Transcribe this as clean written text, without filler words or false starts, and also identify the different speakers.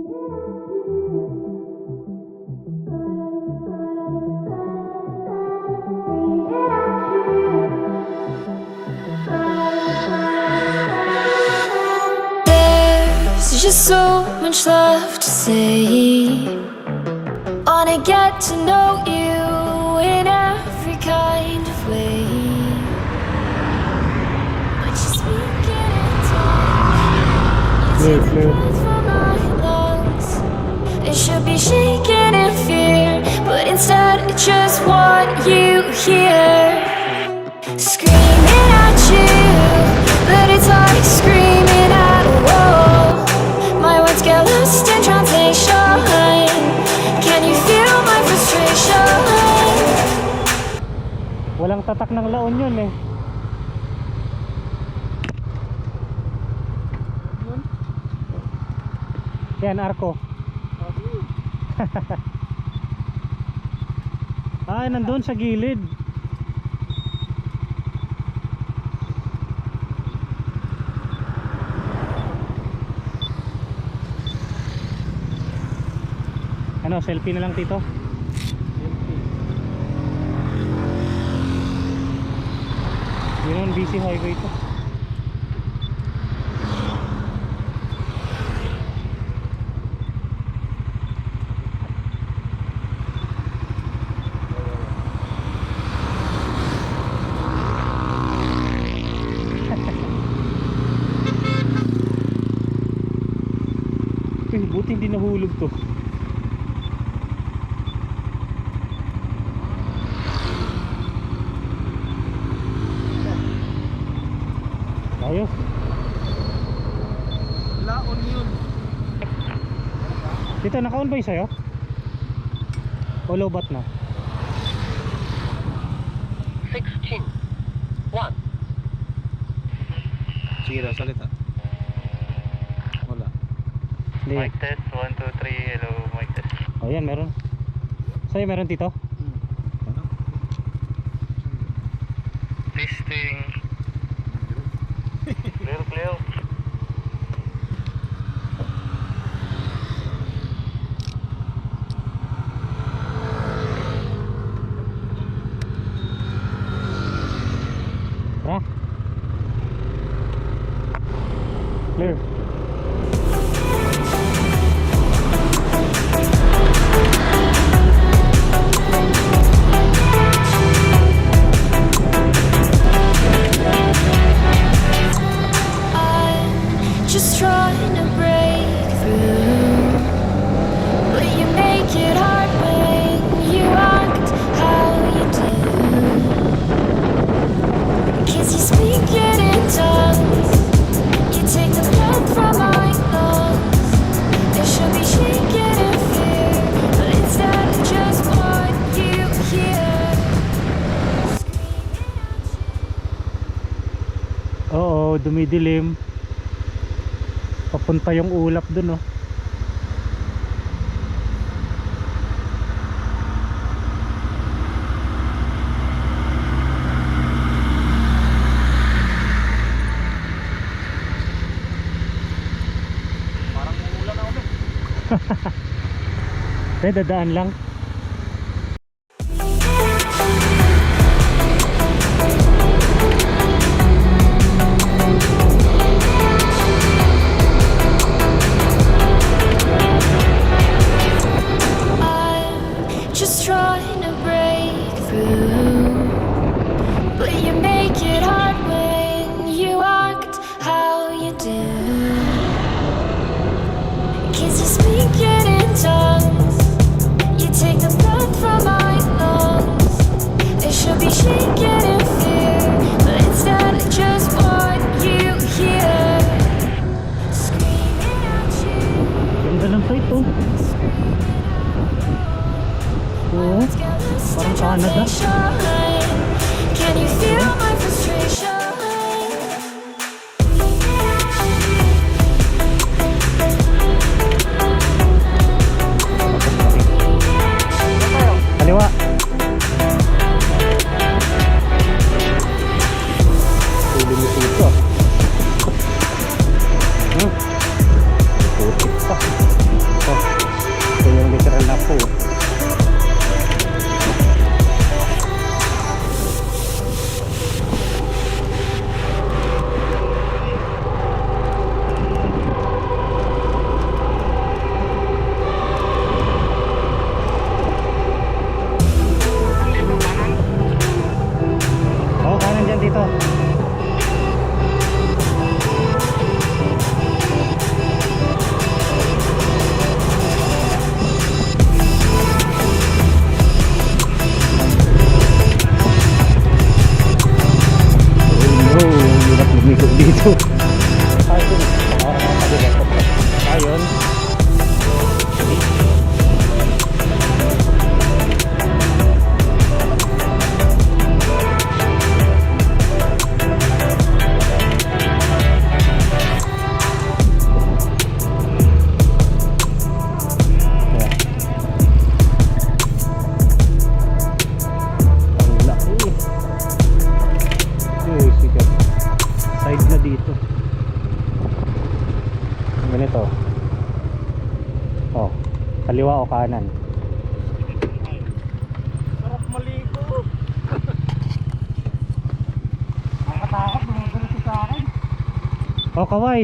Speaker 1: There's just so much left to say. Wanna get to know you in every kind of way. But you speak in tongues. You take the breath from my lungs. It should be shaking in fear, but instead I just want you here. Screaming at you, but it's like screaming at a wall. My words get lost in translation. Can you feel my frustration?
Speaker 2: Walang tatak ng laon yun eh. Yan, arko. Ay, nandun sa gilid. Ano, selfie na lang tito? Yun, busy highway to. Buti hindi nahulog to. Ayos.
Speaker 3: Laon yun.
Speaker 2: Dito, naka-on ba yung sa'yo? O lobat na?
Speaker 3: 16 1. Sige daw, salita. Wala.
Speaker 2: Hindi.
Speaker 4: Mic test, 1, 2, 3, hello, mic test.
Speaker 2: O yan, meron. Sa'yo meron dito?
Speaker 4: Testing. Clear, clear.
Speaker 2: Tara. Clear.
Speaker 1: Just trying to break through, but you make it hard when you act how you do. 'Cause you speak it in tongues. You take the blood from my lungs. I should be shaking in fear, but instead I just want you here.
Speaker 2: Oo, dumidilim. Papunta yung ulap dun, oh.
Speaker 3: Parang umulan na ulit.
Speaker 2: Dadaan lang.
Speaker 1: Just trying to break through, but you make it hard when you act how you do. 'Cause you speak it in tongues. You take the blood from my lungs. I should be shaking in fear, but instead I just want you here. Screaming at you.
Speaker 2: Ganda ng fight, oh. Oo, parang Canada.
Speaker 1: Can you feel my frustration?
Speaker 2: Kaliwa. Tuloy mo dito. Putik pa. Ang laki. Sikat. Side na dito. Ganito. Oh, kaliwa o kanan?
Speaker 3: Sarap maligo. Nakatakot, mga ganito sa akin.
Speaker 2: Oh, kaway.